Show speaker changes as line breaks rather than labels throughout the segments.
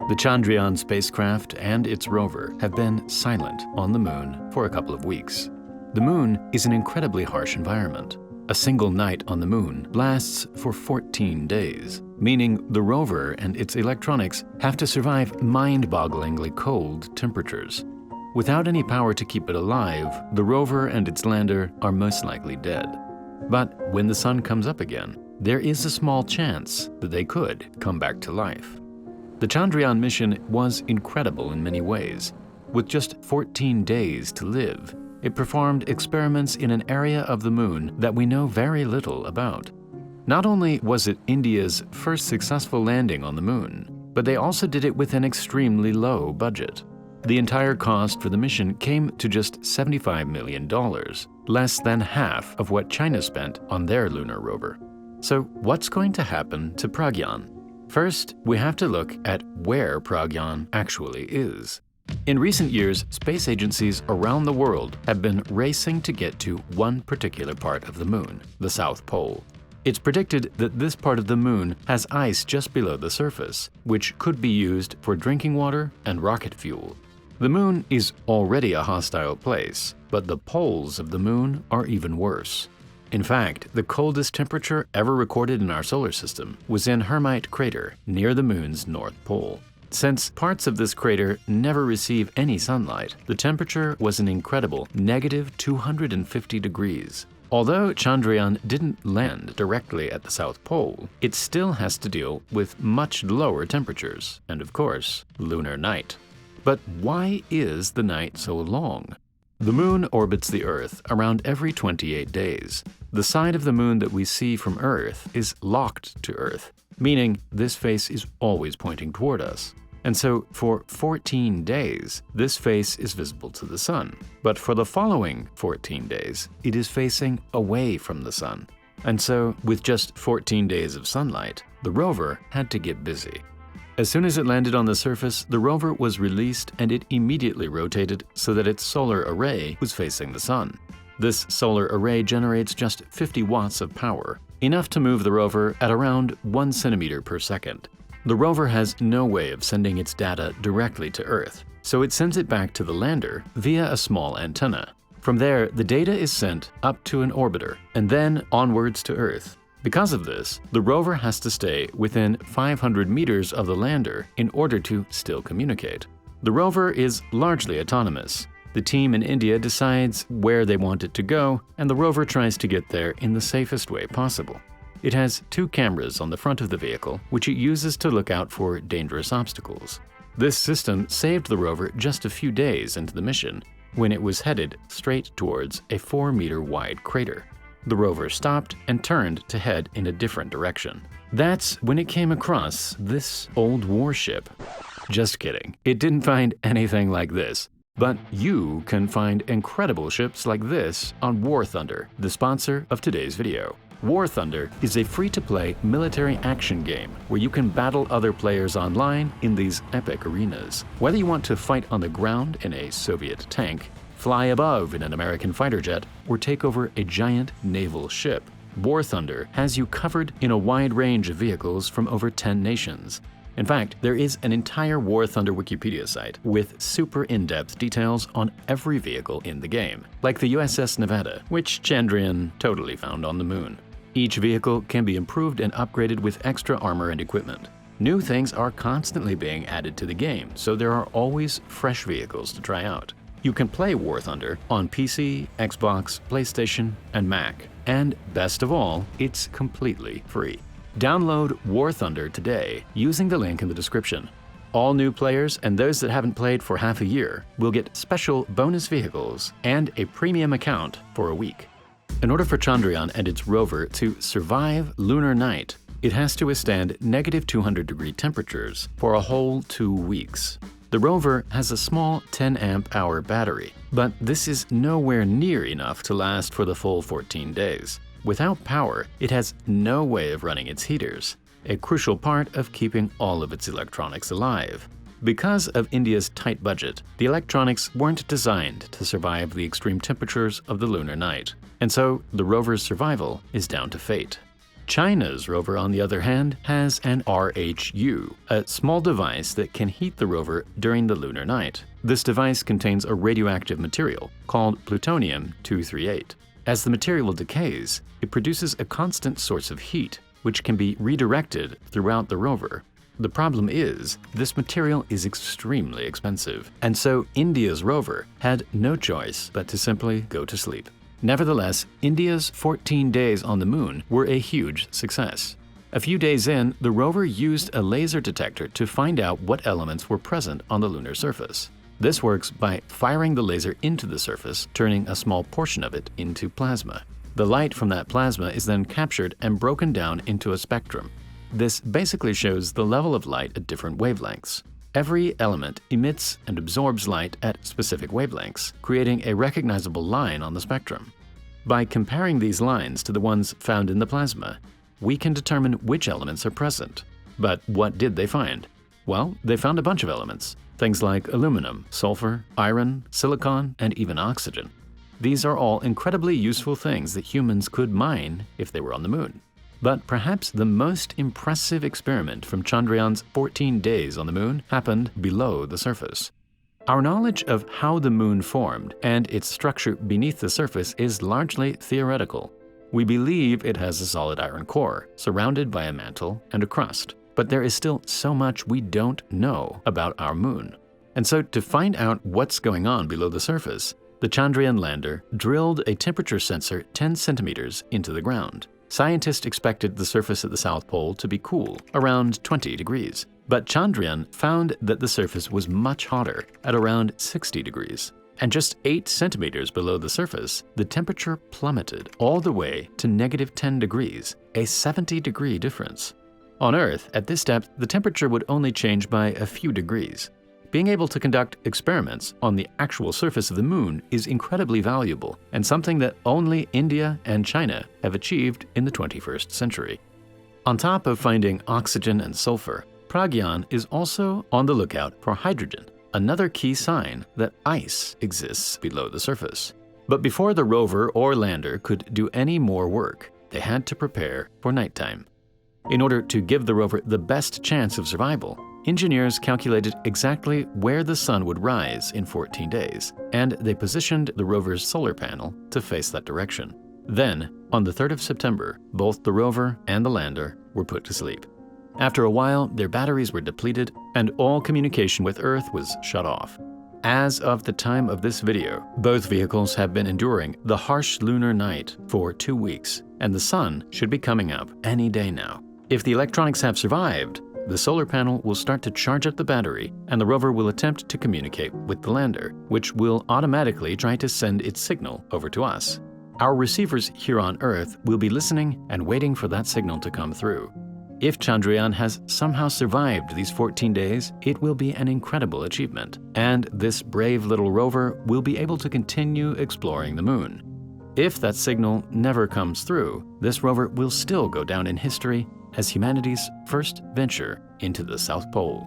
The Chandrayaan spacecraft and its rover have been silent on the moon for a couple of weeks. The moon is an incredibly harsh environment. A single night on the moon lasts for 14 days, meaning the rover and its electronics have to survive mind-bogglingly cold temperatures. Without any power to keep it alive, the rover and its lander are most likely dead. But when the sun comes up again, there is a small chance that they could come back to life. The Chandrayaan mission was incredible in many ways. With just 14 days to live, it performed experiments in an area of the moon that we know very little about. Not only was it India's first successful landing on the moon, but they also did it with an extremely low budget. The entire cost for the mission came to just $75 million, less than half of what China spent on their lunar rover. So what's going to happen to Pragyan? First, we have to look at where Pragyan actually is. In recent years, space agencies around the world have been racing to get to one particular part of the moon, the South Pole. It's predicted that this part of the moon has ice just below the surface, which could be used for drinking water and rocket fuel. The moon is already a hostile place, but the poles of the moon are even worse. In fact, the coldest temperature ever recorded in our solar system was in Hermite Crater near the moon's north pole. Since parts of this crater never receive any sunlight, the temperature was an incredible -250 degrees. Although Chandrayaan didn't land directly at the South Pole, it still has to deal with much lower temperatures and, of course, lunar night. But why is the night so long? The moon orbits the Earth around every 28 days. The side of the moon that we see from Earth is locked to Earth, meaning this face is always pointing toward us. And so, for 14 days, this face is visible to the sun. But for the following 14 days, it is facing away from the sun. And so, with just 14 days of sunlight, the rover had to get busy. As soon as it landed on the surface, the rover was released and it immediately rotated so that its solar array was facing the sun. This solar array generates just 50 watts of power, enough to move the rover at around 1 centimeter per second. The rover has no way of sending its data directly to Earth, so it sends it back to the lander via a small antenna. From there, the data is sent up to an orbiter and then onwards to Earth. Because of this, the rover has to stay within 500 meters of the lander in order to still communicate. The rover is largely autonomous. The team in India decides where they want it to go, and the rover tries to get there in the safest way possible. It has 2 cameras on the front of the vehicle, which it uses to look out for dangerous obstacles. This system saved the rover just a few days into the mission, when it was headed straight towards a 4-meter-wide crater. The rover stopped and turned to head in a different direction. That's when it came across this old warship. Just kidding, it didn't find anything like this. But you can find incredible ships like this on War Thunder, the sponsor of today's video. War Thunder is a free-to-play military action game where you can battle other players online in these epic arenas. Whether you want to fight on the ground in a Soviet tank, fly above in an American fighter jet, or take over a giant naval ship, War Thunder has you covered in a wide range of vehicles from over 10 nations. In fact, there is an entire War Thunder Wikipedia site with super in-depth details on every vehicle in the game, like the USS Nevada, which Chandrayaan totally found on the moon. Each vehicle can be improved and upgraded with extra armor and equipment. New things are constantly being added to the game, so there are always fresh vehicles to try out. You can play War Thunder on PC, Xbox, PlayStation, and Mac. And best of all, it's completely free. Download War Thunder today using the link in the description. All new players and those that haven't played for half a year will get special bonus vehicles and a premium account for a week. In order for Chandrayaan and its rover to survive lunar night, it has to withstand -200-degree temperatures for a whole 2 weeks. The rover has a small 10-amp-hour battery, but this is nowhere near enough to last for the full 14 days. Without power, it has no way of running its heaters, a crucial part of keeping all of its electronics alive. Because of India's tight budget, the electronics weren't designed to survive the extreme temperatures of the lunar night, and so the rover's survival is down to fate. China's rover, on the other hand, has an RHU, a small device that can heat the rover during the lunar night. This device contains a radioactive material called plutonium-238. As the material decays, it produces a constant source of heat, which can be redirected throughout the rover. The problem is, this material is extremely expensive, and so India's rover had no choice but to simply go to sleep. Nevertheless, India's 14 days on the moon were a huge success. A few days in, the rover used a laser detector to find out what elements were present on the lunar surface. This works by firing the laser into the surface, turning a small portion of it into plasma. The light from that plasma is then captured and broken down into a spectrum. This basically shows the level of light at different wavelengths. Every element emits and absorbs light at specific wavelengths, creating a recognizable line on the spectrum. By comparing these lines to the ones found in the plasma, we can determine which elements are present. But what did they find? Well, they found a bunch of elements, things like aluminum, sulfur, iron, silicon, and even oxygen. These are all incredibly useful things that humans could mine if they were on the moon. But perhaps the most impressive experiment from Chandrayaan's 14 days on the moon happened below the surface. Our knowledge of how the moon formed and its structure beneath the surface is largely theoretical. We believe it has a solid iron core, surrounded by a mantle and a crust. But there is still so much we don't know about our moon. And so to find out what's going on below the surface, the Chandrayaan lander drilled a temperature sensor 10 centimeters into the ground. Scientists expected the surface at the South Pole to be cool, around 20 degrees. But Chandrayaan found that the surface was much hotter, at around 60 degrees. And just 8 centimeters below the surface, the temperature plummeted all the way to -10 degrees, a 70-degree difference. On Earth, at this depth, the temperature would only change by a few degrees. Being able to conduct experiments on the actual surface of the moon is incredibly valuable and something that only India and China have achieved in the 21st century. On top of finding oxygen and sulfur, Pragyan is also on the lookout for hydrogen, another key sign that ice exists below the surface. But before the rover or lander could do any more work, they had to prepare for nighttime. In order to give the rover the best chance of survival, engineers calculated exactly where the sun would rise in 14 days, and they positioned the rover's solar panel to face that direction. Then, on the 3rd of September, both the rover and the lander were put to sleep. After a while, their batteries were depleted, and all communication with Earth was shut off. As of the time of this video, both vehicles have been enduring the harsh lunar night for 2 weeks, and the sun should be coming up any day now. If the electronics have survived, the solar panel will start to charge up the battery, and the rover will attempt to communicate with the lander, which will automatically try to send its signal over to us. Our receivers here on Earth will be listening and waiting for that signal to come through. If Chandrayaan has somehow survived these 14 days, it will be an incredible achievement, and this brave little rover will be able to continue exploring the moon. If that signal never comes through, this rover will still go down in history as humanity's first venture into the South Pole.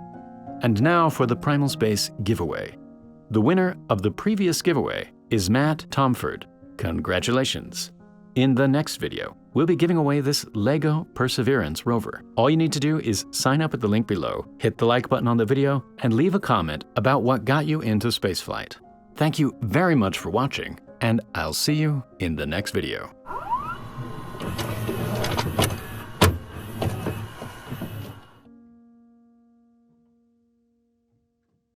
And now for the Primal Space giveaway. The winner of the previous giveaway is Matt Tomford. Congratulations! In the next video, we'll be giving away this LEGO Perseverance rover. All you need to do is sign up at the link below, hit the like button on the video, and leave a comment about what got you into spaceflight. Thank you very much for watching, and I'll see you in the next video.